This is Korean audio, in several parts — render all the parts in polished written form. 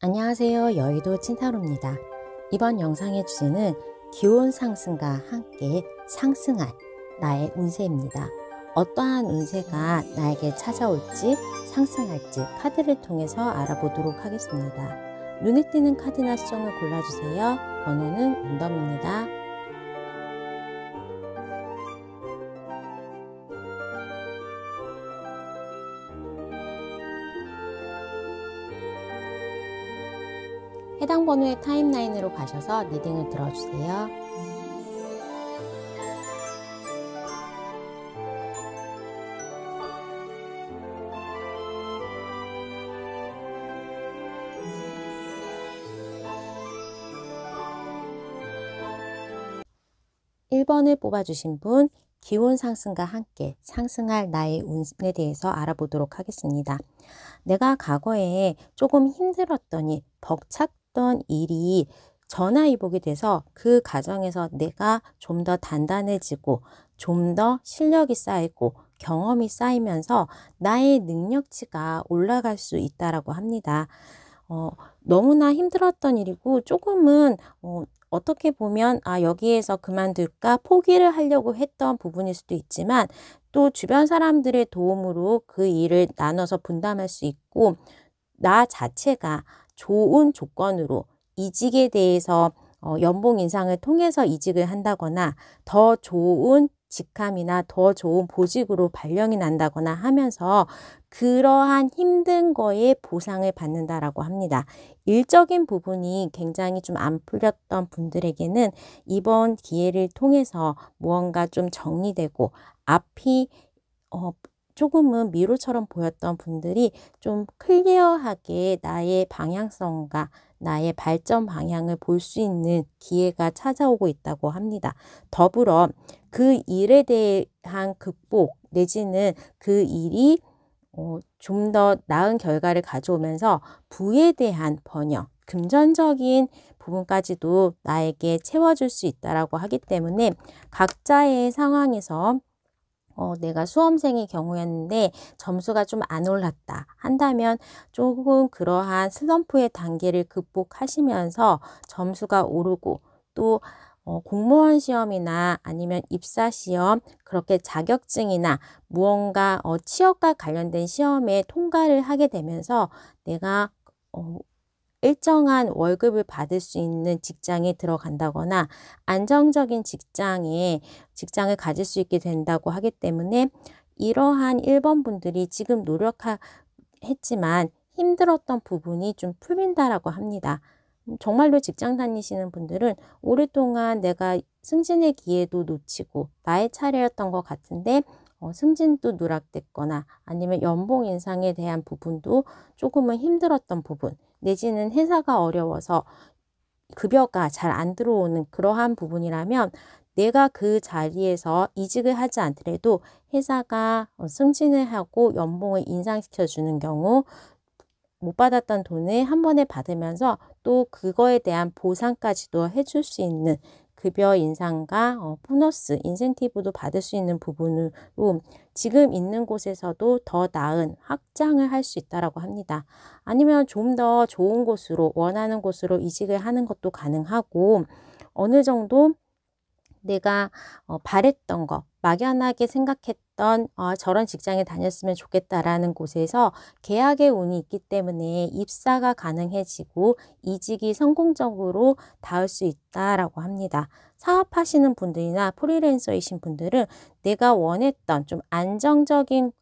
안녕하세요. 여의도 찐타로입니다. 이번 영상의 주제는 기온 상승과 함께 상승할 나의 운세입니다. 어떠한 운세가 나에게 찾아올지 상승할지 카드를 통해서 알아보도록 하겠습니다. 눈에 띄는 카드나 수정을 골라주세요. 번호는 랜덤입니다. 해당 번호의 타임라인으로 가셔서 리딩을 들어주세요. (1번을) 뽑아주신 분, 기온 상승과 함께 상승할 나의 운에 대해서 알아보도록 하겠습니다. 내가 과거에 조금 힘들었더니 벅찼던 일이 전화위복이 돼서 그 과정에서 내가 좀 더 단단해지고 좀 더 실력이 쌓이고 경험이 쌓이면서 나의 능력치가 올라갈 수 있다라고 합니다. 너무나 힘들었던 일이고 조금은 어떻게 보면 여기에서 그만둘까 포기를 하려고 했던 부분일 수도 있지만 또 주변 사람들의 도움으로 그 일을 나눠서 분담할 수 있고 나 자체가 좋은 조건으로 이직에 대해서 연봉 인상을 통해서 이직을 한다거나 더 좋은 직함이나 더 좋은 보직으로 발령이 난다거나 하면서 그러한 힘든 거에 보상을 받는다라고 합니다. 일적인 부분이 굉장히 좀 안 풀렸던 분들에게는 이번 기회를 통해서 무언가 좀 정리되고 앞이 조금은 미로처럼 보였던 분들이 좀 클리어하게 나의 방향성과 나의 발전 방향을 볼 수 있는 기회가 찾아오고 있다고 합니다. 더불어 그 일에 대한 극복 내지는 그 일이 좀 더 나은 결과를 가져오면서 부에 대한 번영, 금전적인 부분까지도 나에게 채워줄 수 있다라고 하기 때문에 각자의 상황에서 내가 수험생의 경우였는데 점수가 좀 안 올랐다 한다면 조금 그러한 슬럼프의 단계를 극복하시면서 점수가 오르고 또 공무원 시험이나 아니면 입사 시험, 그렇게 자격증이나 무언가 취업과 관련된 시험에 통과를 하게 되면서 내가 일정한 월급을 받을 수 있는 직장에 들어간다거나 안정적인 직장을 가질 수 있게 된다고 하기 때문에 이러한 1번 분들이 지금 노력했지만 힘들었던 부분이 좀 풀린다라고 합니다. 정말로 직장 다니시는 분들은 오랫동안 내가 승진의 기회도 놓치고 나의 차례였던 것 같은데 승진도 누락됐거나 아니면 연봉 인상에 대한 부분도 조금은 힘들었던 부분 내지는 회사가 어려워서 급여가 잘 안 들어오는 그러한 부분이라면 내가 그 자리에서 이직을 하지 않더라도 회사가 승진을 하고 연봉을 인상시켜 주는 경우 못 받았던 돈을 한 번에 받으면서 또 그거에 대한 보상까지도 해줄 수 있는 급여 인상과 보너스, 인센티브도 받을 수 있는 부분으로 지금 있는 곳에서도 더 나은 확장을 할 수 있다고 합니다. 아니면 좀 더 좋은 곳으로 원하는 곳으로 이직을 하는 것도 가능하고 어느 정도 내가 바랬던 거, 막연하게 생각했던 저런 직장에 다녔으면 좋겠다라는 곳에서 계약의 운이 있기 때문에 입사가 가능해지고 이직이 성공적으로 닿을 수 있다라고 합니다. 사업하시는 분들이나 프리랜서이신 분들은 내가 원했던 좀 안정적인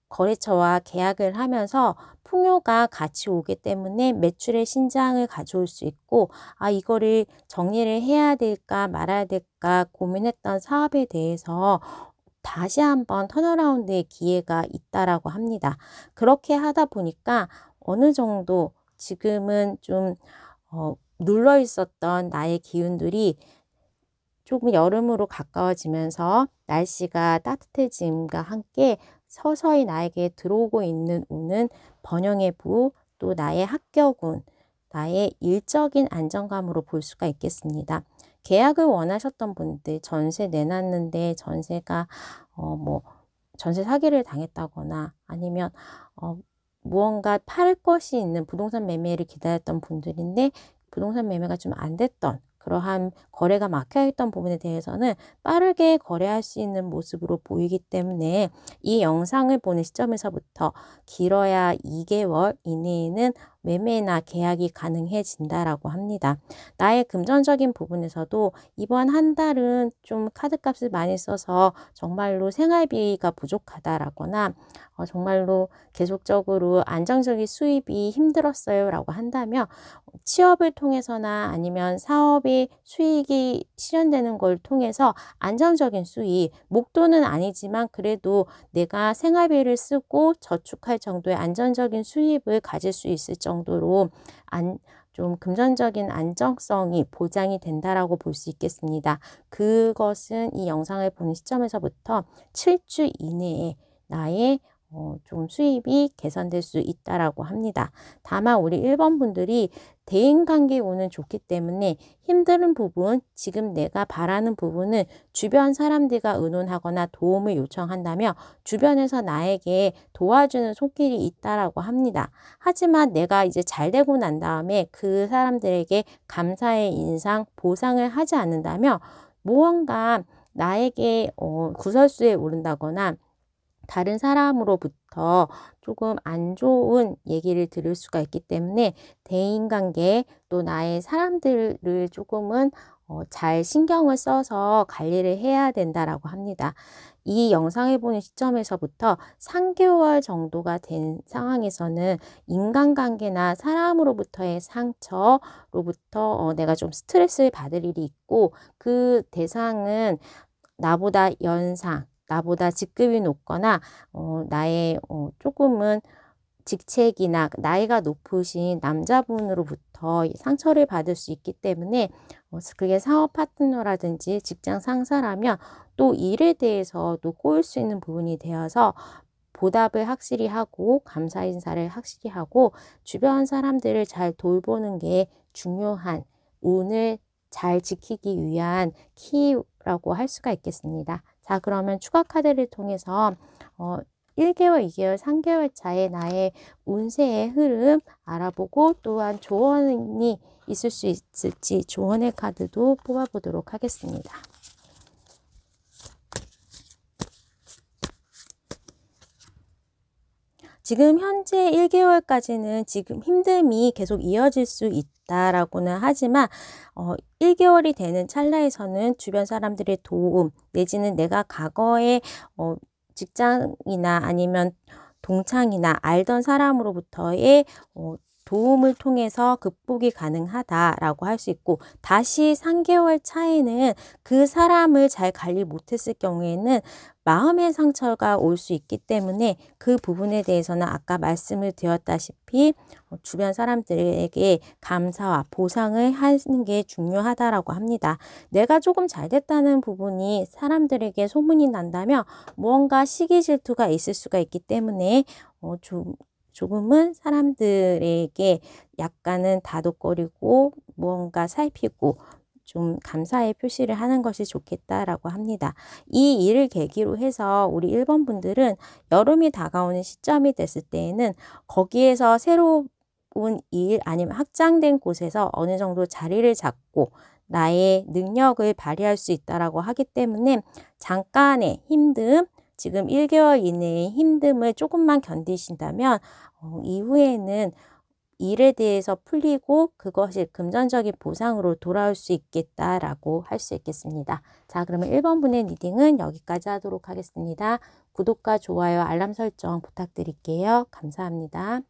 거래처와 계약을 하면서 풍요가 같이 오기 때문에 매출의 신장을 가져올 수 있고 이거를 정리를 해야 될까 말아야 될까 고민했던 사업에 대해서 다시 한번 턴어라운드의 기회가 있다라고 합니다. 그렇게 하다 보니까 어느 정도 지금은 좀 눌러 있었던 나의 기운들이 조금 여름으로 가까워지면서 날씨가 따뜻해짐과 함께 서서히 나에게 들어오고 있는 운은 번영의 부, 또 나의 합격운, 나의 일적인 안정감으로 볼 수가 있겠습니다. 계약을 원하셨던 분들, 전세 내놨는데 전세가 전세 사기를 당했다거나 아니면 무언가 팔 것이 있는 부동산 매매를 기다렸던 분들인데 부동산 매매가 좀 안 됐던 그러한 거래가 막혀 있던 부분에 대해서는 빠르게 거래할 수 있는 모습으로 보이기 때문에 이 영상을 보는 시점에서부터 길어야 2개월 이내에는 매매나 계약이 가능해진다라고 합니다. 나의 금전적인 부분에서도 이번 한 달은 좀 카드값을 많이 써서 정말로 생활비가 부족하다라거나 정말로 계속적으로 안정적인 수입이 힘들었어요 라고 한다면 취업을 통해서나 아니면 사업의 수익이 실현되는 걸 통해서 안정적인 수익, 목돈은 아니지만 그래도 내가 생활비를 쓰고 저축할 정도의 안정적인 수입을 가질 수 있을 정도로 좀 금전적인 안정성이 보장이 된다라고 볼 수 있겠습니다. 그것은 이 영상을 보는 시점에서부터 7주 이내에 나의 좀 수입이 개선될 수 있다라고 합니다. 다만 우리 1번 분들이 대인관계 운은 좋기 때문에 힘든 부분, 지금 내가 바라는 부분은 주변 사람들과 의논하거나 도움을 요청한다며 주변에서 나에게 도와주는 손길이 있다라고 합니다. 하지만 내가 이제 잘 되고 난 다음에 그 사람들에게 감사의 인상, 보상을 하지 않는다면 무언가 나에게 구설수에 오른다거나 다른 사람으로부터 조금 안 좋은 얘기를 들을 수가 있기 때문에 대인관계 또 나의 사람들을 조금은 잘 신경을 써서 관리를 해야 된다라고 합니다. 이 영상을 보는 시점에서부터 3개월 정도가 된 상황에서는 인간관계나 사람으로부터의 상처로부터 내가 좀 스트레스를 받을 일이 있고 그 대상은 나보다 연상, 나보다 직급이 높거나 나의 조금은 직책이나 나이가 높으신 남자분으로부터 상처를 받을 수 있기 때문에 그게 사업 파트너라든지 직장 상사라면 또 일에 대해서도 꼬일 수 있는 부분이 되어서 보답을 확실히 하고 감사 인사를 확실히 하고 주변 사람들을 잘 돌보는 게 중요한 운을 잘 지키기 위한 키라고 할 수가 있겠습니다. 자, 그러면 추가 카드를 통해서 1개월, 2개월, 3개월 차에 나의 운세의 흐름 알아보고 또한 조언이 있을 수 있을지 조언의 카드도 뽑아보도록 하겠습니다. 지금 현재 1개월까지는 지금 힘듦이 계속 이어질 수 있다라고는 하지만 1개월이 되는 찰나에서는 주변 사람들의 도움 내지는 내가 과거에 직장이나 아니면 동창이나 알던 사람으로부터의 도움을 통해서 극복이 가능하다라고 할 수 있고 다시 3개월 차에는 그 사람을 잘 관리 못했을 경우에는 마음의 상처가 올 수 있기 때문에 그 부분에 대해서는 아까 말씀을 드렸다시피 주변 사람들에게 감사와 보상을 하는 게 중요하다라고 합니다. 내가 조금 잘 됐다는 부분이 사람들에게 소문이 난다면 무언가 시기 질투가 있을 수가 있기 때문에 조금은 사람들에게 약간은 다독거리고 무언가 살피고 좀 감사의 표시를 하는 것이 좋겠다라고 합니다. 이 일을 계기로 해서 우리 1번 분들은 여름이 다가오는 시점이 됐을 때에는 거기에서 새로운 일 아니면 확장된 곳에서 어느 정도 자리를 잡고 나의 능력을 발휘할 수 있다라고 하기 때문에 잠깐의 힘듦, 지금 1개월 이내의 힘듦을 조금만 견디신다면 이후에는 일에 대해서 풀리고 그것이 금전적인 보상으로 돌아올 수 있겠다라고 할 수 있겠습니다. 자, 그러면 1번 분의 리딩은 여기까지 하도록 하겠습니다. 구독과 좋아요, 알람 설정 부탁드릴게요. 감사합니다.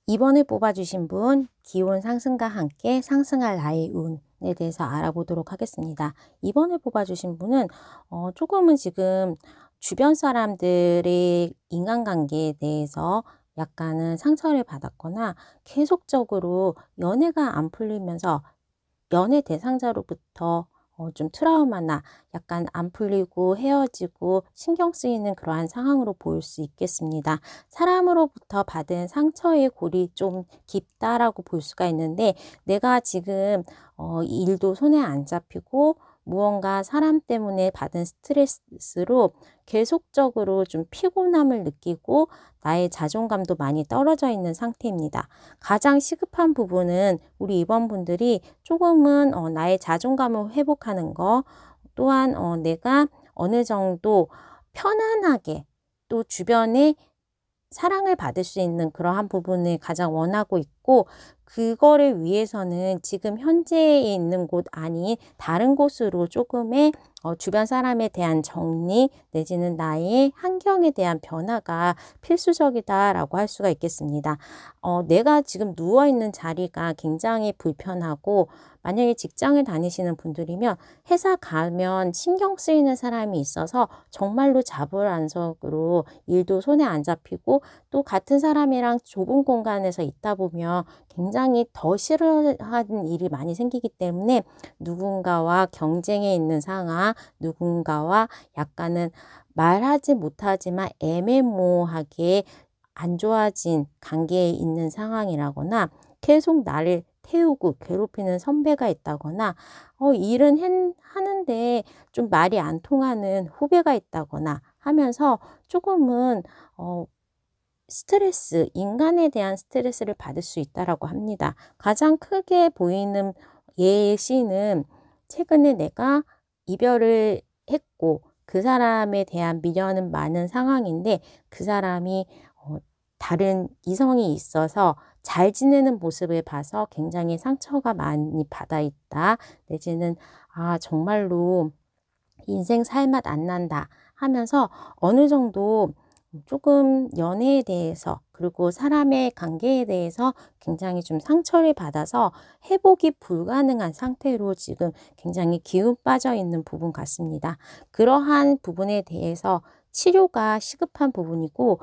2번을 뽑아주신 분, 기온 상승과 함께 상승할 나의 운에 대해서 알아보도록 하겠습니다. 2번을 뽑아주신 분은 조금은 지금 주변 사람들의 인간관계에 대해서 약간은 상처를 받았거나 계속적으로 연애가 안 풀리면서 연애 대상자로부터 좀 트라우마나 약간 안 풀리고 헤어지고 신경 쓰이는 그러한 상황으로 보일 수 있겠습니다. 사람으로부터 받은 상처의 골이 좀 깊다라고 볼 수가 있는데 내가 지금 일도 손에 안 잡히고 무언가 사람 때문에 받은 스트레스로 계속적으로 좀 피곤함을 느끼고 나의 자존감도 많이 떨어져 있는 상태입니다. 가장 시급한 부분은 우리 입원분들이 조금은 나의 자존감을 회복하는 거, 또한 내가 어느 정도 편안하게 또 주변에 사랑을 받을 수 있는 그러한 부분을 가장 원하고 있고, 그거를 위해서는 지금 현재에 있는 곳 아닌 다른 곳으로 조금의 주변 사람에 대한 정리 내지는 나의 환경에 대한 변화가 필수적이다라고 할 수가 있겠습니다. 내가 지금 누워있는 자리가 굉장히 불편하고, 만약에 직장을 다니시는 분들이면 회사 가면 신경 쓰이는 사람이 있어서 정말로 자불안석으로 일도 손에 안 잡히고, 또 같은 사람이랑 좁은 공간에서 있다 보면 굉장히 더 싫어하는 일이 많이 생기기 때문에 누군가와 경쟁에 있는 상황, 누군가와 약간은 말하지 못하지만 애매모호하게 안 좋아진 관계에 있는 상황이라거나, 계속 나를 태우고 괴롭히는 선배가 있다거나, 일은 하는데 좀 말이 안 통하는 후배가 있다거나 하면서 조금은 스트레스, 인간에 대한 스트레스를 받을 수 있다라고 합니다. 가장 크게 보이는 예시는 최근에 내가 이별을 했고 그 사람에 대한 미련은 많은 상황인데, 그 사람이 다른 이성이 있어서 잘 지내는 모습을 봐서 굉장히 상처가 많이 받아 있다. 내지는 정말로 인생 살맛 안 난다 하면서 어느 정도 조금 연애에 대해서, 그리고 사람의 관계에 대해서 굉장히 좀 상처를 받아서 회복이 불가능한 상태로 지금 굉장히 기운 빠져 있는 부분 같습니다. 그러한 부분에 대해서 치료가 시급한 부분이고,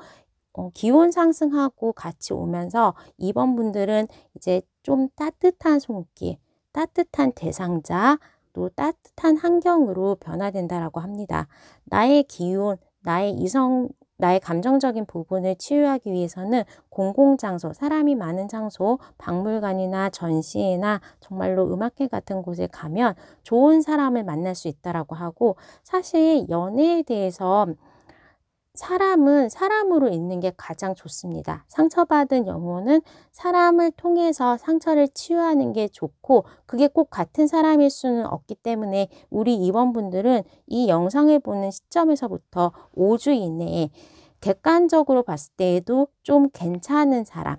기온 상승하고 같이 오면서 이번 분들은 이제 좀 따뜻한 손길, 따뜻한 대상자, 또 따뜻한 환경으로 변화된다라고 합니다. 나의 기운, 나의 감정적인 부분을 치유하기 위해서는 공공장소, 사람이 많은 장소, 박물관이나 전시회나 정말로 음악회 같은 곳에 가면 좋은 사람을 만날 수 있다라고 하고, 사실 연애에 대해서 사람은 사람으로 있는 게 가장 좋습니다. 상처받은 영혼은 사람을 통해서 상처를 치유하는 게 좋고, 그게 꼭 같은 사람일 수는 없기 때문에 우리 입원분들은 이 영상을 보는 시점에서부터 5주 이내에 객관적으로 봤을 때에도 좀 괜찮은 사람,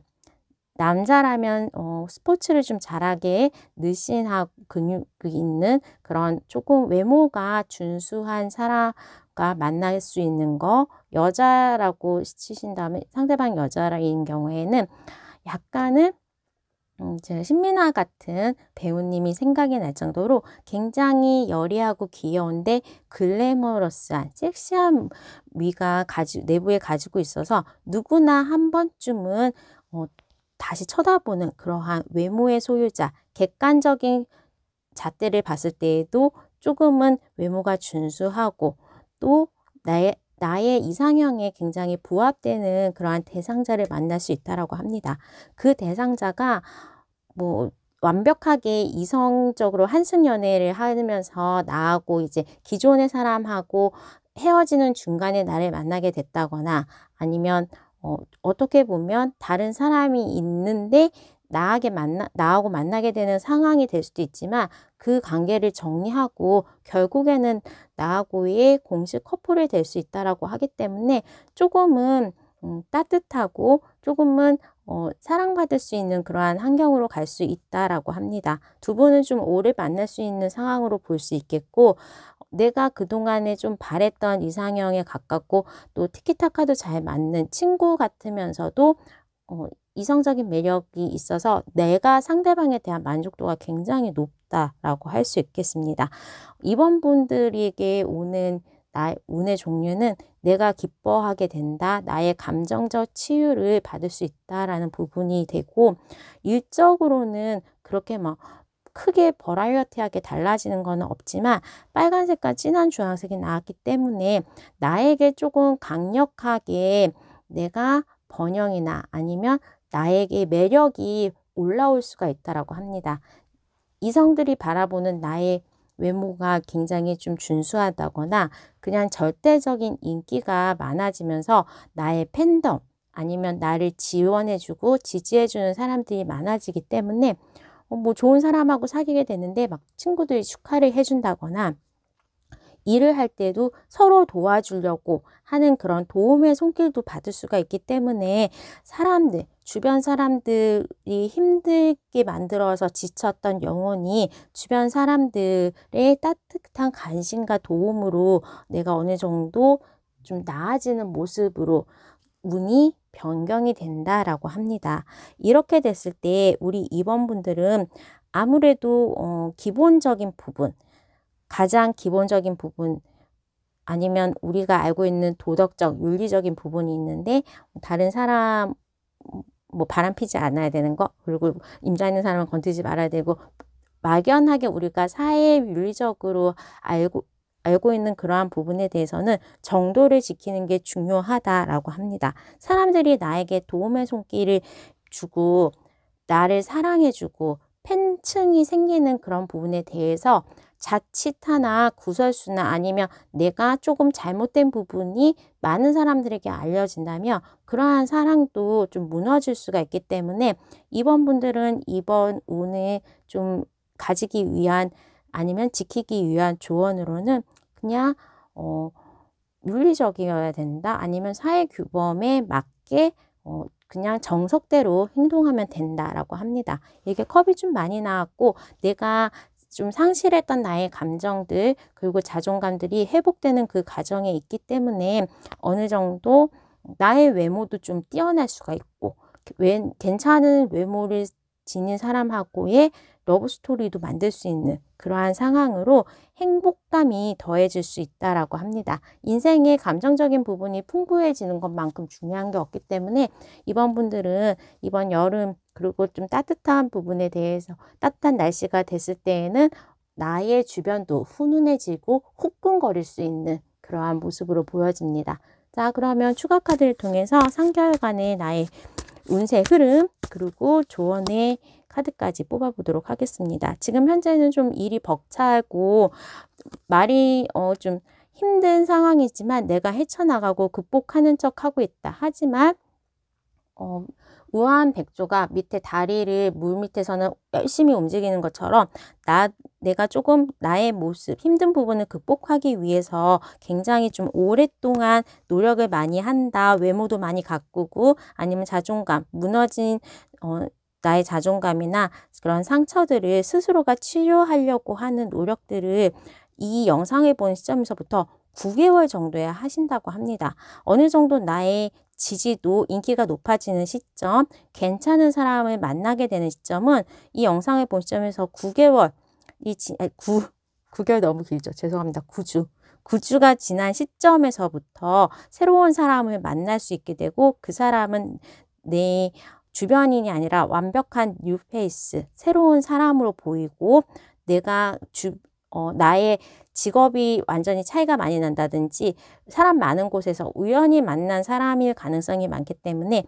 남자라면 스포츠를 좀 잘하게 늘씬하고 근육이 있는 그런 조금 외모가 준수한 사람과 만날 수 있는 거, 여자라고 치신다면 상대방 여자인 경우에는 약간은 제가 신민아 같은 배우님이 생각이 날 정도로 굉장히 여리하고 귀여운데 글래머러스한 섹시한 미가 내부에 가지고 있어서 누구나 한 번쯤은 다시 쳐다보는 그러한 외모의 소유자, 객관적인 잣대를 봤을 때에도 조금은 외모가 준수하고, 또 나의 이상형에 굉장히 부합되는 그러한 대상자를 만날 수 있다라고 합니다. 그 대상자가 완벽하게 이성적으로 한승 연애를 하면서 나하고 이제 기존의 사람하고 헤어지는 중간에 나를 만나게 됐다거나, 아니면 어떻게 보면 다른 사람이 있는데 나하고 만나게 되는 상황이 될 수도 있지만, 그 관계를 정리하고 결국에는 나하고의 공식 커플이 될 수 있다라고 하기 때문에 조금은 따뜻하고 조금은 사랑받을 수 있는 그러한 환경으로 갈 수 있다라고 합니다. 두 분은 좀 오래 만날 수 있는 상황으로 볼 수 있겠고, 내가 그동안에 좀 바랬던 이상형에 가깝고 또 티키타카도 잘 맞는 친구 같으면서도 이성적인 매력이 있어서 내가 상대방에 대한 만족도가 굉장히 높다라고 할 수 있겠습니다. 이번 분들에게 오는 운의 종류는 내가 기뻐하게 된다, 나의 감정적 치유를 받을 수 있다라는 부분이 되고, 일적으로는 그렇게 크게 버라이어티하게 달라지는 것은 없지만 빨간색과 진한 주황색이 나왔기 때문에 나에게 조금 강력하게 내가 번영이나 아니면 나에게 매력이 올라올 수가 있다라고 합니다. 이성들이 바라보는 나의 외모가 굉장히 좀 준수하다거나 그냥 절대적인 인기가 많아지면서 나의 팬덤 아니면 나를 지원해주고 지지해주는 사람들이 많아지기 때문에 뭐 좋은 사람하고 사귀게 되는데 막 친구들이 축하를 해준다거나 일을 할 때도 서로 도와주려고 하는 그런 도움의 손길도 받을 수가 있기 때문에 사람들, 주변 사람들이 힘들게 만들어서 지쳤던 영혼이 주변 사람들의 따뜻한 관심과 도움으로 내가 어느 정도 좀 나아지는 모습으로 운이 변경이 된다라고 합니다. 이렇게 됐을 때 우리 2번분들은 아무래도 기본적인 부분, 가장 기본적인 부분 아니면 우리가 알고 있는 도덕적, 윤리적인 부분이 있는데 다른 사람 뭐 바람피지 않아야 되는 거, 그리고 임자 있는 사람은 건드리지 말아야 되고 막연하게 우리가 사회 윤리적으로 알고 있는 그러한 부분에 대해서는 정도를 지키는 게 중요하다라고 합니다. 사람들이 나에게 도움의 손길을 주고 나를 사랑해주고 팬층이 생기는 그런 부분에 대해서 자칫 하나 구설수나 아니면 내가 조금 잘못된 부분이 많은 사람들에게 알려진다면 그러한 사랑도 좀 무너질 수가 있기 때문에 2번 분들은 이번 운을 좀 가지기 위한 아니면 지키기 위한 조언으로는 그냥 윤리적이어야 된다 아니면 사회 규범에 맞게 그냥 정석대로 행동하면 된다라고 합니다. 이게 컵이 좀 많이 나왔고 내가 좀 상실했던 나의 감정들 그리고 자존감들이 회복되는 그 과정에 있기 때문에 어느 정도 나의 외모도 좀 뛰어날 수가 있고 괜찮은 외모를 지닌 사람하고의 러브스토리도 만들 수 있는 그러한 상황으로 행복감이 더해질 수 있다라고 합니다. 인생의 감정적인 부분이 풍부해지는 것만큼 중요한 게 없기 때문에 이번 분들은 이번 여름 그리고 좀 따뜻한 부분에 대해서 따뜻한 날씨가 됐을 때에는 나의 주변도 훈훈해지고 후끈거릴 수 있는 그러한 모습으로 보여집니다. 자, 그러면 추가 카드를 통해서 3개월간의 나의 운세 흐름 그리고 조언의 카드까지 뽑아보도록 하겠습니다. 지금 현재는 좀 일이 벅차고 말이 좀 힘든 상황이지만 내가 헤쳐나가고 극복하는 척 하고 있다. 하지만 우아한 백조가 밑에 다리를 물 밑에서는 열심히 움직이는 것처럼 내가 조금 나의 모습, 힘든 부분을 극복하기 위해서 굉장히 좀 오랫동안 노력을 많이 한다. 외모도 많이 가꾸고 아니면 자존감, 무너진 나의 자존감이나 그런 상처들을 스스로가 치료하려고 하는 노력들을 이 영상을 본 시점에서부터 9개월 정도에 하신다고 합니다. 어느 정도 나의 지지도 인기가 높아지는 시점, 괜찮은 사람을 만나게 되는 시점은 이 영상을 본 시점에서 9개월, 9개월 너무 길죠. 죄송합니다. 9주가 지난 시점에서부터 새로운 사람을 만날 수 있게 되고 그 사람은 내 주변인이 아니라 완벽한 뉴페이스, 새로운 사람으로 보이고 내가 나의 직업이 완전히 차이가 많이 난다든지 사람 많은 곳에서 우연히 만난 사람일 가능성이 많기 때문에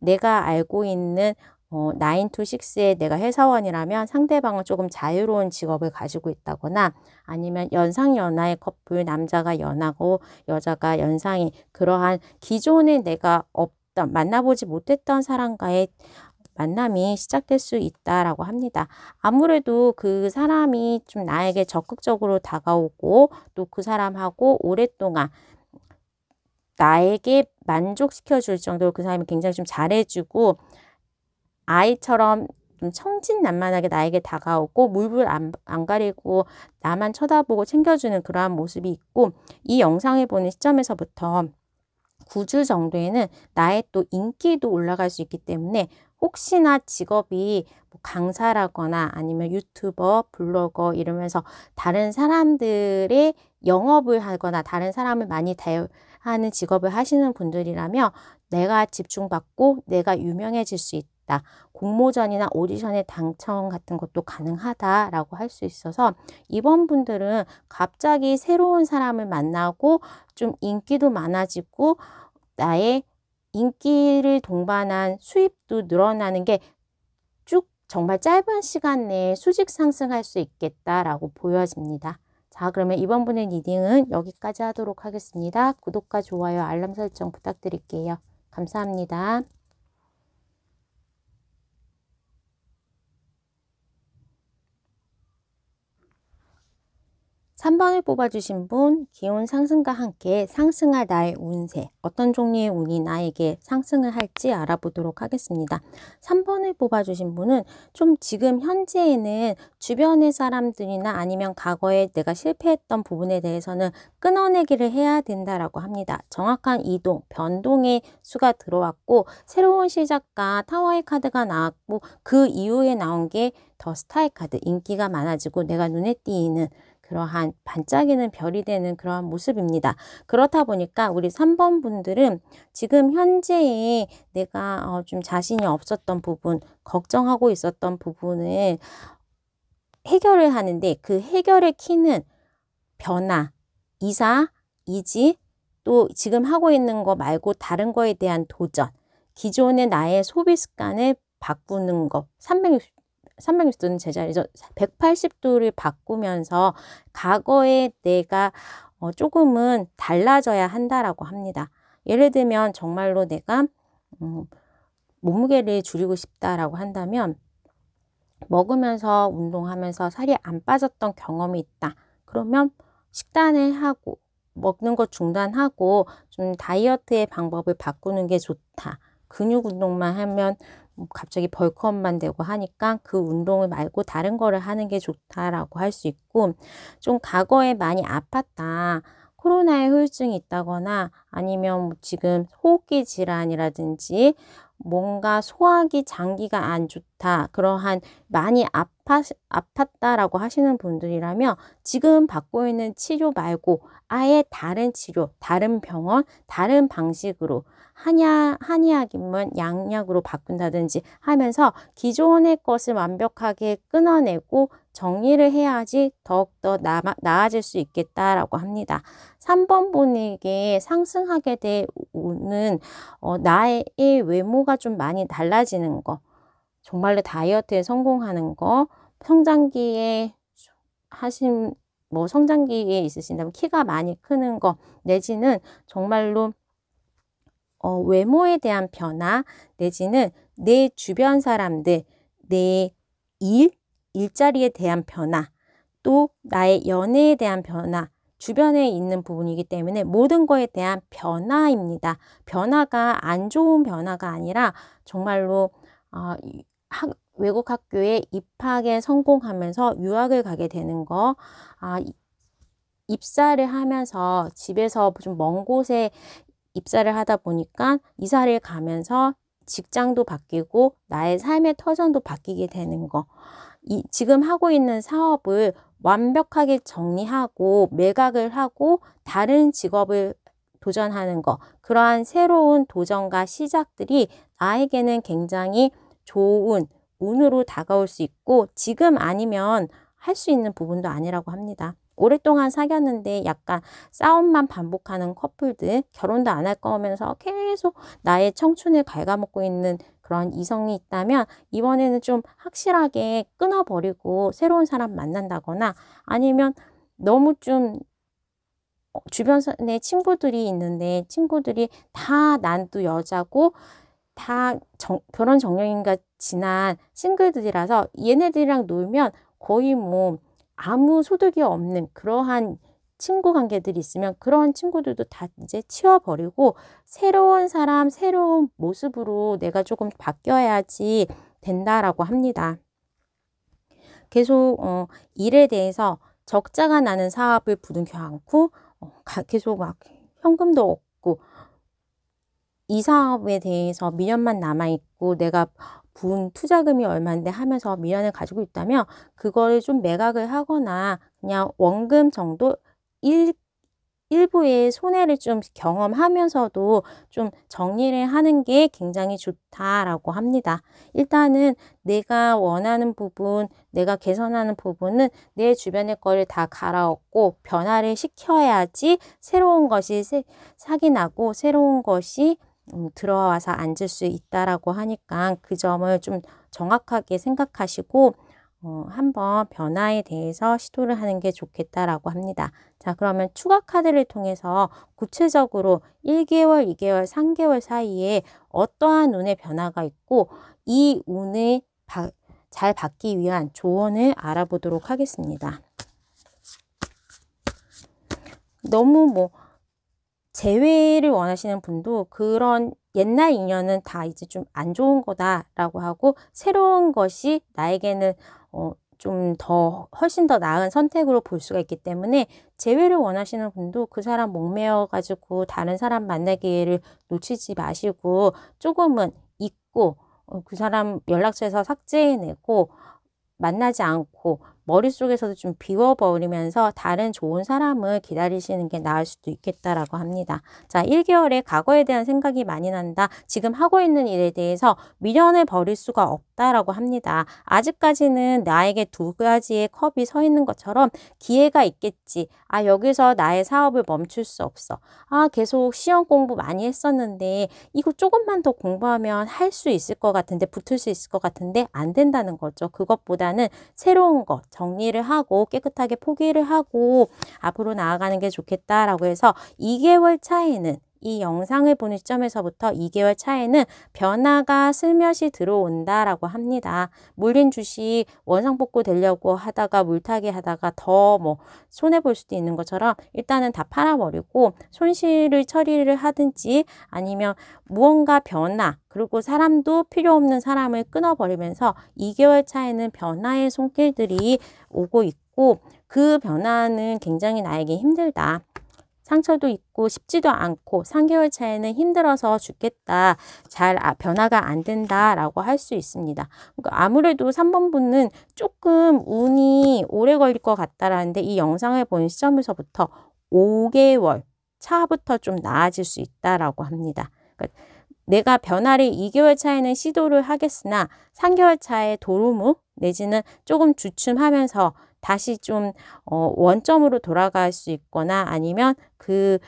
내가 알고 있는 9 to 6의 내가 회사원이라면 상대방은 조금 자유로운 직업을 가지고 있다거나 아니면 연상연하의 커플, 남자가 연하고 여자가 연상이 그러한 기존에 내가 만나보지 못했던 사람과의 만남이 시작될 수 있다라고 합니다. 아무래도 그 사람이 좀 나에게 적극적으로 다가오고 또 그 사람하고 오랫동안 나에게 만족시켜 줄 정도로 그 사람이 굉장히 좀 잘해주고 아이처럼 좀 청진난만하게 나에게 다가오고 물불 안 가리고 나만 쳐다보고 챙겨주는 그러한 모습이 있고 이 영상을 보는 시점에서부터 9주 정도에는 나의 또 인기도 올라갈 수 있기 때문에 혹시나 직업이 뭐 강사라거나 아니면 유튜버, 블로거 이러면서 다른 사람들의 영업을 하거나 다른 사람을 많이 대하는 직업을 하시는 분들이라면 내가 집중받고 내가 유명해질 수 있다. 공모전이나 오디션의 당첨 같은 것도 가능하다라고 할 수 있어서 이번 분들은 갑자기 새로운 사람을 만나고 좀 인기도 많아지고 나의 인기를 동반한 수입도 늘어나는 게 쭉 정말 짧은 시간 내에 수직 상승할 수 있겠다라고 보여집니다. 자, 그러면 이번 분의 리딩은 여기까지 하도록 하겠습니다. 구독과 좋아요, 알람 설정 부탁드릴게요. 감사합니다. 3번을 뽑아주신 분, 기온 상승과 함께 상승할 나의 운세, 어떤 종류의 운이 나에게 상승을 할지 알아보도록 하겠습니다. 3번을 뽑아주신 분은 좀 지금 현재에는 주변의 사람들이나 아니면 과거에 내가 실패했던 부분에 대해서는 끊어내기를 해야 된다라고 합니다. 정확한 이동, 변동의 수가 들어왔고 새로운 시작과 타워의 카드가 나왔고 그 이후에 나온 게 더 스타의 카드, 인기가 많아지고 내가 눈에 띄는 그러한 반짝이는 별이 되는 그러한 모습입니다. 그렇다 보니까 우리 3번 분들은 지금 현재에 내가 좀 자신이 없었던 부분, 걱정하고 있었던 부분을 해결을 하는데 그 해결의 키는 변화, 이사, 이직, 또 지금 하고 있는 거 말고 다른 거에 대한 도전, 기존의 나의 소비 습관을 바꾸는 거, 360도는 제자리죠. 180도를 바꾸면서 과거에 내가 조금은 달라져야 한다라고 합니다. 예를 들면 정말로 내가 몸무게를 줄이고 싶다라고 한다면 먹으면서 운동하면서 살이 안 빠졌던 경험이 있다. 그러면 식단을 하고 먹는 거 중단하고 좀 다이어트의 방법을 바꾸는 게 좋다. 근육 운동만 하면 갑자기 벌크업만 되고 하니까 그 운동을 말고 다른 거를 하는 게 좋다라고 할 수 있고, 좀 과거에 많이 아팠다. 코로나의 후유증이 있다거나 아니면 지금 호흡기 질환이라든지 뭔가 소화기 장기가 안 좋다. 그러한 많이 아팠다라고 하시는 분들이라면 지금 받고 있는 치료 말고 아예 다른 치료, 다른 병원, 다른 방식으로 한의학이면 양약으로 바꾼다든지 하면서 기존의 것을 완벽하게 끊어내고 정리를 해야지 더욱더 나아질 수 있겠다라고 합니다. 3번 분에게 상승하게 되는 나의 외모가 좀 많이 달라지는 거, 정말로 다이어트에 성공하는 거, 성장기에 성장기에 있으신다면 키가 많이 크는 거, 내지는 정말로 외모에 대한 변화, 내지는 내 주변 사람들, 내 일자리에 대한 변화, 또 나의 연애에 대한 변화, 주변에 있는 부분이기 때문에 모든 거에 대한 변화입니다. 변화가 안 좋은 변화가 아니라 정말로 외국 학교에 입학에 성공하면서 유학을 가게 되는 거, 입사를 하면서 집에서 좀 먼 곳에 입사를 하다 보니까 이사를 가면서 직장도 바뀌고 나의 삶의 터전도 바뀌게 되는 거, 지금 하고 있는 사업을 완벽하게 정리하고 매각을 하고 다른 직업을 도전하는 거, 그러한 새로운 도전과 시작들이 나에게는 굉장히 좋은 운으로 다가올 수 있고 지금 아니면 할 수 있는 부분도 아니라고 합니다. 오랫동안 사귀었는데 약간 싸움만 반복하는 커플들, 결혼도 안 할 거면서 계속 나의 청춘을 갉아먹고 있는 그런 이성이 있다면 이번에는 좀 확실하게 끊어버리고 새로운 사람 만난다거나 아니면 너무 좀 주변에 친구들이 있는데 친구들이 다 난도 여자고 다 결혼 정년인가 지난 싱글들이라서 얘네들이랑 놀면 거의 뭐 아무 소득이 없는 그러한 친구 관계들이 있으면 그러한 친구들도 다 이제 치워버리고 새로운 사람, 새로운 모습으로 내가 조금 바뀌어야지 된다라고 합니다. 계속 일에 대해서 적자가 나는 사업을 부둥켜 안고 계속 막 현금도 없고 이 사업에 대해서 미련만 남아있고 내가 부은 투자금이 얼마인데 하면서 미련을 가지고 있다면 그거를 좀 매각을 하거나 그냥 원금 정도 일부의 손해를 좀 경험하면서도 좀 정리를 하는 게 굉장히 좋다라고 합니다. 일단은 내가 원하는 부분, 내가 개선하는 부분은 내 주변의 거를 다 갈아엎고 변화를 시켜야지 새로운 것이 삭이 나고 새로운 것이 들어와서 앉을 수 있다라고 하니까 그 점을 좀 정확하게 생각하시고 한번 변화에 대해서 시도를 하는 게 좋겠다라고 합니다. 자, 그러면 추가 카드를 통해서 구체적으로 1개월, 2개월, 3개월 사이에 어떠한 운의 변화가 있고 이 운을 잘 받기 위한 조언을 알아보도록 하겠습니다. 너무 재회를 원하시는 분도 그런 옛날 인연은 다 이제 좀 안 좋은 거다라고 하고 새로운 것이 나에게는 좀 더 훨씬 더 나은 선택으로 볼 수가 있기 때문에 재회를 원하시는 분도 그 사람 목매어 가지고 다른 사람 만날 기회를 놓치지 마시고 조금은 잊고 그 사람 연락처에서 삭제해내고 만나지 않고 머릿속에서도 좀 비워버리면서 다른 좋은 사람을 기다리시는 게 나을 수도 있겠다라고 합니다. 자, 1개월에 과거에 대한 생각이 많이 난다. 지금 하고 있는 일에 대해서 미련을 버릴 수가 없다라고 합니다. 아직까지는 나에게 두 가지의 컵이 서 있는 것처럼 기회가 있겠지. 아, 여기서 나의 사업을 멈출 수 없어. 아, 계속 시험 공부 많이 했었는데 이거 조금만 더 공부하면 할 수 있을 것 같은데 붙을 수 있을 것 같은데 안 된다는 거죠. 그것보다는 새로운 것 정리를 하고 깨끗하게 포기를 하고 앞으로 나아가는 게 좋겠다라고 해서 2개월 차에는 이 영상을 보는 시점에서부터 2개월 차에는 변화가 슬며시 들어온다라고 합니다. 물린 주식 원상복구 되려고 하다가 물타기 하다가 더 손해볼 수도 있는 것처럼 일단은 다 팔아버리고 손실을 처리를 하든지 아니면 무언가 변화 그리고 사람도 필요 없는 사람을 끊어버리면서 2개월 차에는 변화의 손길들이 오고 있고 그 변화는 굉장히 나에게 힘들다. 상처도 있고 쉽지도 않고 3개월 차에는 힘들어서 죽겠다. 잘 변화가 안 된다라고 할 수 있습니다. 그러니까 아무래도 3번 분은 조금 운이 오래 걸릴 것 같다라는데 이 영상을 본 시점에서부터 5개월 차부터 좀 나아질 수 있다라고 합니다. 그러니까 내가 변화를 2개월 차에는 시도를 하겠으나 3개월 차에 도루묵 내지는 조금 주춤하면서 다시 좀 원점으로 돌아갈 수 있거나 아니면 그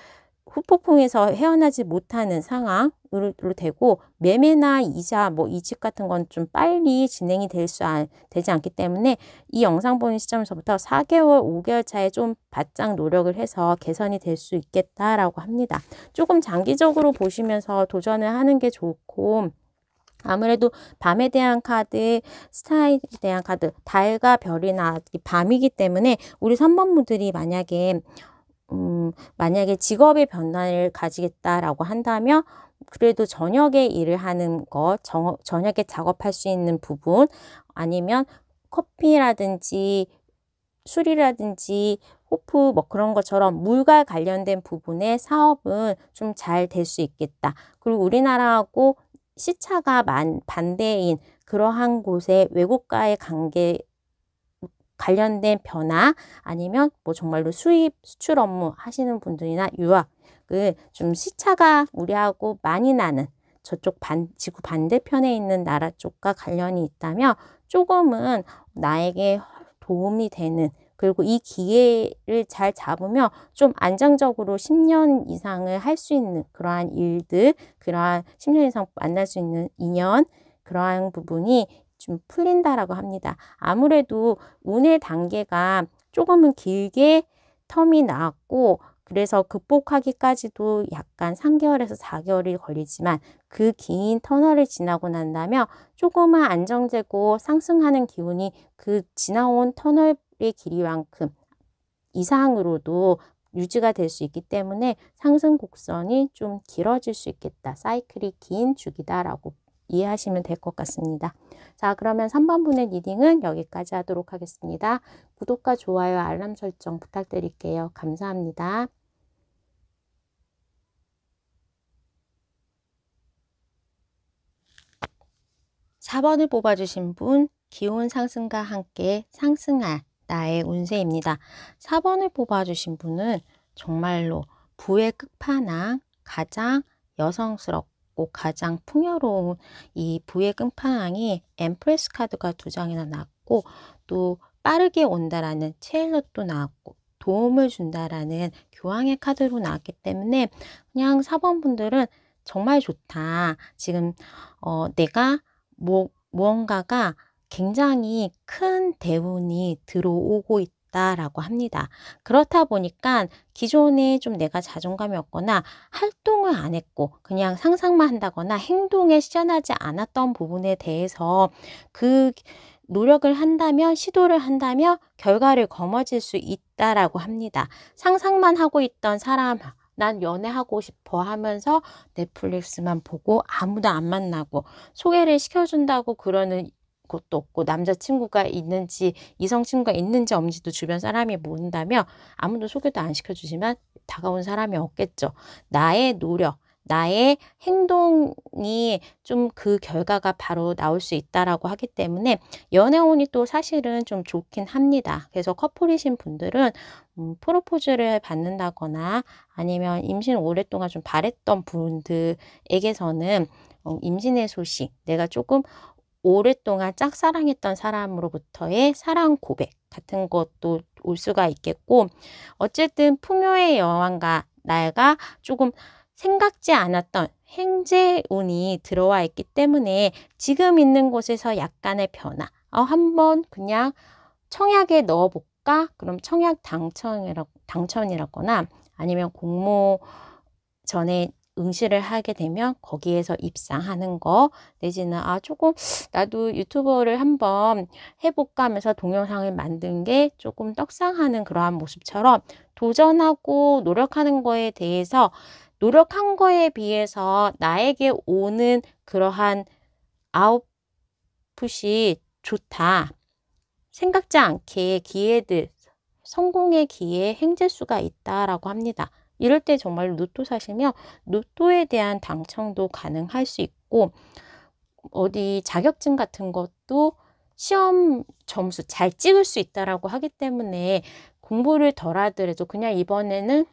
후폭풍에서 헤어나지 못하는 상황으로 되고 매매나 이자 이직 같은 건 좀 빨리 진행이 되지 않기 때문에 이 영상 보는 시점에서부터 4개월, 5개월 차에 좀 바짝 노력을 해서 개선이 될 수 있겠다라고 합니다. 조금 장기적으로 보시면서 도전을 하는 게 좋고 아무래도 밤에 대한 카드, 스타일에 대한 카드, 달과 별이나 밤이기 때문에 우리 3번 분들이 만약에 직업의 변화를 가지겠다라고 한다면 그래도 저녁에 일을 하는 것, 저녁에 작업할 수 있는 부분 아니면 커피라든지 술이라든지 호프 그런 것처럼 물과 관련된 부분의 사업은 좀 잘 될 수 있겠다. 그리고 우리나라하고 시차가 반대인 그러한 곳에 외국과의 관련된 변화 아니면 정말로 수입, 수출 업무 하시는 분들이나 유학을 좀 시차가 우리하고 많이 나는 저쪽 지구 반대편에 있는 나라 쪽과 관련이 있다면 조금은 나에게 도움이 되는 그리고 이 기회를 잘 잡으면 좀 안정적으로 10년 이상을 할 수 있는 그러한 일들, 그러한 10년 이상 만날 수 있는 인연, 그러한 부분이 좀 풀린다라고 합니다. 아무래도 운의 단계가 조금은 길게 텀이 나왔고 그래서 극복하기까지도 약간 3개월에서 4개월이 걸리지만 그 긴 터널을 지나고 난다면 조금은 안정되고 상승하는 기운이 그 지나온 터널의 길이만큼 이상으로도 유지가 될 수 있기 때문에 상승 곡선이 좀 길어질 수 있겠다. 사이클이 긴 주기다라고 이해하시면 될 것 같습니다. 자, 그러면 3번 분의 리딩은 여기까지 하도록 하겠습니다. 구독과 좋아요, 알람 설정 부탁드릴게요. 감사합니다. 4번을 뽑아주신 분, 기온 상승과 함께 상승할 나의 운세입니다. 4번을 뽑아주신 분은 정말로 부의 끝판왕, 가장 여성스럽고 가장 풍요로운 이 부의 끝판왕이 엠프레스 카드가 2장이나 나왔고 또 빠르게 온다라는 체일럿도 나왔고 도움을 준다라는 교황의 카드로 나왔기 때문에 그냥 4번 분들은 정말 좋다. 지금 내가 무언가가 굉장히 큰 대운이 들어오고 있다라고 합니다. 그렇다 보니까 기존에 좀 내가 자존감이 없거나 활동을 안 했고 그냥 상상만 한다거나 행동에 시전하지 않았던 부분에 대해서 그 노력을 한다면, 시도를 한다면 결과를 거머쥘 수 있다라고 합니다. 상상만 하고 있던 사람, 난 연애하고 싶어 하면서 넷플릭스만 보고 아무도 안 만나고 소개를 시켜준다고 그러는 것도 없고, 남자친구가 있는지 이성 친구가 있는지 없는지도 주변 사람이 모른다면 아무도 소개도 안 시켜주지만 다가온 사람이 없겠죠. 나의 노력, 나의 행동이 좀 그 결과가 바로 나올 수 있다라고 하기 때문에 연애운이 또 사실은 좀 좋긴 합니다. 그래서 커플이신 분들은 프로포즈를 받는다거나 아니면 임신 오랫동안 좀 바랬던 분들에게서는 임신의 소식, 내가 조금 오랫동안 짝사랑했던 사람으로부터의 사랑 고백 같은 것도 올 수가 있겠고, 어쨌든 풍요의 여왕과 나가 조금 생각지 않았던 행재운이 들어와 있기 때문에 지금 있는 곳에서 약간의 변화, 한번 그냥 청약에 넣어볼까? 그럼 청약 당첨이라거나 아니면 공모 전에 응시를 하게 되면 거기에서 입상하는 거, 내지는 조금 나도 유튜버를 한번 해볼까 하면서 동영상을 만든 게 조금 떡상하는 그러한 모습처럼 도전하고 노력하는 거에 대해서, 노력한 거에 비해서 나에게 오는 그러한 아웃풋이 좋다. 생각지 않게 기회들, 성공의 기회, 행재수가 있다라고 합니다. 이럴 때 정말 로또 사시면 로또에 대한 당첨도 가능할 수 있고, 어디 자격증 같은 것도 시험 점수 잘 찍을 수 있다라고 하기 때문에 공부를 덜 하더라도 그냥 이번에는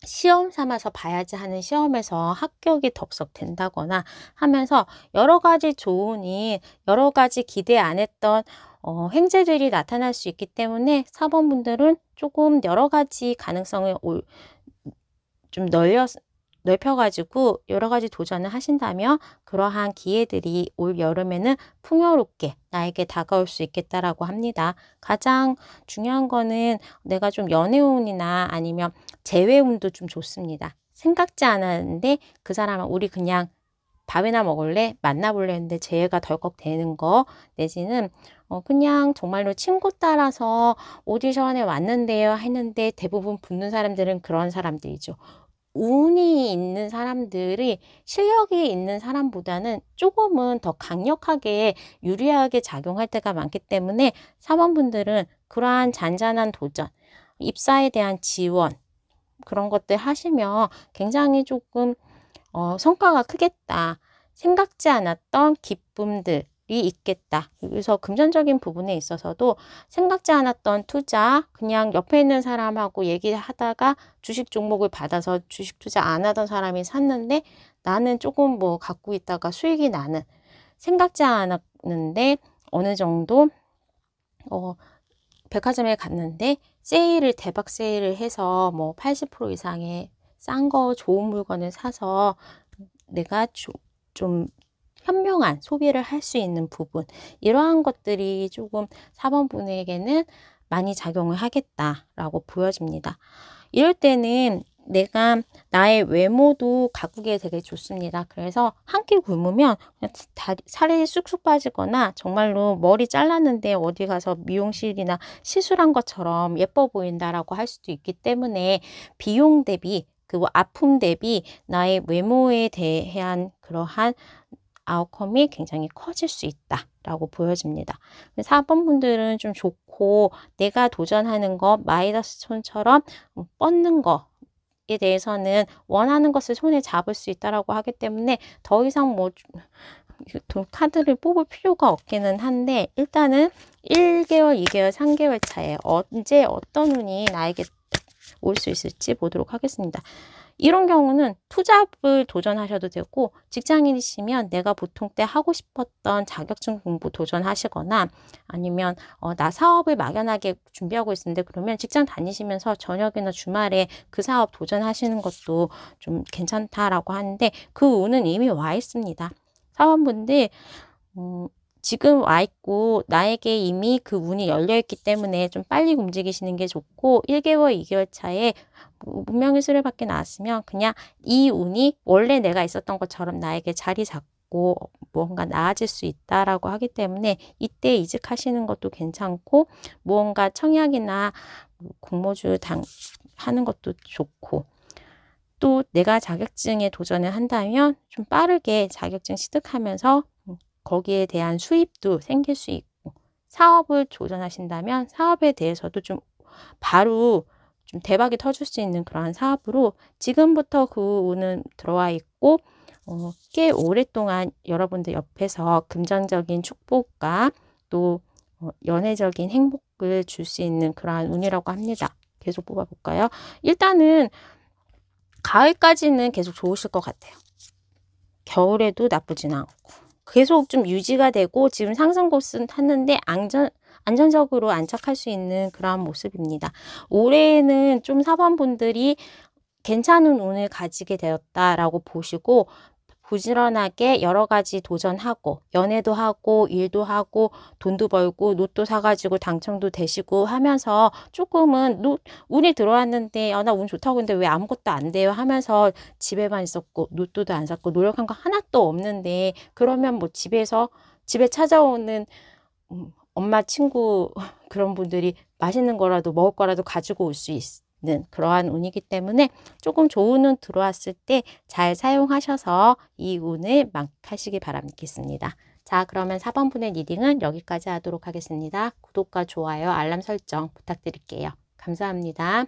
시험 삼아서 봐야지 하는 시험에서 합격이 덥석 된다거나 하면서 여러 가지 조언이, 여러 가지 기대 안 했던 행재들이 나타날 수 있기 때문에 사번분들은 조금 여러 가지 가능성을 좀 넓혀가지고 여러 가지 도전을 하신다면 그러한 기회들이 올 여름에는 풍요롭게 나에게 다가올 수 있겠다라고 합니다. 가장 중요한 거는 내가 좀 연애운이나 아니면 재회운도 좀 좋습니다. 생각지 않았는데 그 사람은 우리 그냥 밥이나 먹을래? 만나볼래? 했는데 재회가 덜컥 되는 거, 내지는 그냥 정말로 친구 따라서 오디션에 왔는데요 했는데 대부분 붙는 사람들은 그런 사람들이죠. 운이 있는 사람들이 실력이 있는 사람보다는 조금은 더 강력하게 유리하게 작용할 때가 많기 때문에 사원분들은 그러한 잔잔한 도전, 입사에 대한 지원, 그런 것들 하시면 굉장히 조금 성과가 크겠다. 생각지 않았던 기쁨들이 있겠다. 그래서 금전적인 부분에 있어서도 생각지 않았던 투자, 그냥 옆에 있는 사람하고 얘기하다가 주식 종목을 받아서 주식 투자 안 하던 사람이 샀는데 나는 조금 뭐 갖고 있다가 수익이 나는, 생각지 않았는데 어느 정도 백화점에 갔는데 대박 세일을 해서 뭐 80% 이상의 싼 거 좋은 물건을 사서 내가 좀 현명한 소비를 할 수 있는 부분, 이러한 것들이 조금 4번 분에게는 많이 작용을 하겠다라고 보여집니다. 이럴 때는 내가 나의 외모도 가꾸기에 되게 좋습니다. 그래서 한 끼 굶으면 살이 쑥쑥 빠지거나 정말로 머리 잘랐는데 어디 가서 미용실이나 시술한 것처럼 예뻐 보인다라고 할 수도 있기 때문에 비용 대비, 그리고 아픔 대비 나의 외모에 대한 그러한 아웃컴이 굉장히 커질 수 있다라고 보여집니다. 4번 분들은 좀 좋고, 내가 도전하는 것, 마이너스 손처럼 뻗는 것에 대해서는 원하는 것을 손에 잡을 수 있다라고 하기 때문에 더 이상 뭐 카드를 뽑을 필요가 없기는 한데, 일단은 1개월, 2개월, 3개월 차에 언제 어떤 운이 나에게 올 수 있을지 보도록 하겠습니다. 이런 경우는 투잡을 도전하셔도 되고, 직장인이시면 내가 보통 때 하고 싶었던 자격증 공부 도전하시거나, 아니면 나 사업을 막연하게 준비하고 있는데, 그러면 직장 다니시면서 저녁이나 주말에 그 사업 도전하시는 것도 좀 괜찮다라고 하는데, 그 운은 이미 와 있습니다. 사원분들 지금 와 있고 나에게 이미 그 운이 열려 있기 때문에 좀 빨리 움직이시는 게 좋고, 1개월, 2개월 차에 문명의 수레바퀴 나왔으면 그냥 이 운이 원래 내가 있었던 것처럼 나에게 자리 잡고 무언가 나아질 수 있다라고 하기 때문에 이때 이직하시는 것도 괜찮고, 무언가 청약이나 공모주 하는 것도 좋고, 또 내가 자격증에 도전을 한다면 좀 빠르게 자격증 취득하면서 거기에 대한 수입도 생길 수 있고, 사업을 도전하신다면 사업에 대해서도 좀 바로 좀 대박이 터질 수 있는 그러한 사업으로 지금부터 그 운은 들어와 있고, 꽤 오랫동안 여러분들 옆에서 금전적인 축복과 또 연애적인 행복을 줄 수 있는 그러한 운이라고 합니다. 계속 뽑아볼까요? 일단은 가을까지는 계속 좋으실 것 같아요. 겨울에도 나쁘진 않고 계속 좀 유지가 되고, 지금 상승고는 탔는데 안전적으로 안착할 수 있는 그런 모습입니다. 올해는 좀 사번분들이 괜찮은 운을 가지게 되었다라고 보시고, 부지런하게 여러 가지 도전하고, 연애도 하고, 일도 하고, 돈도 벌고, 로또 사가지고 당첨도 되시고 하면서 조금은 운이 들어왔는데, 나 운 좋다고 했는데 왜 아무것도 안 돼요 하면서 집에만 있었고, 로또도 안 샀고, 노력한 거 하나도 없는데, 그러면 뭐 집에 찾아오는 엄마, 친구, 그런 분들이 맛있는 거라도 먹을 거라도 가지고 올 수 있는 그러한 운이기 때문에 조금 좋은 운 들어왔을 때 잘 사용하셔서 이 운을 만끽하시기 바라겠습니다. 자, 그러면 4번분의 리딩은 여기까지 하도록 하겠습니다. 구독과 좋아요, 알람 설정 부탁드릴게요. 감사합니다.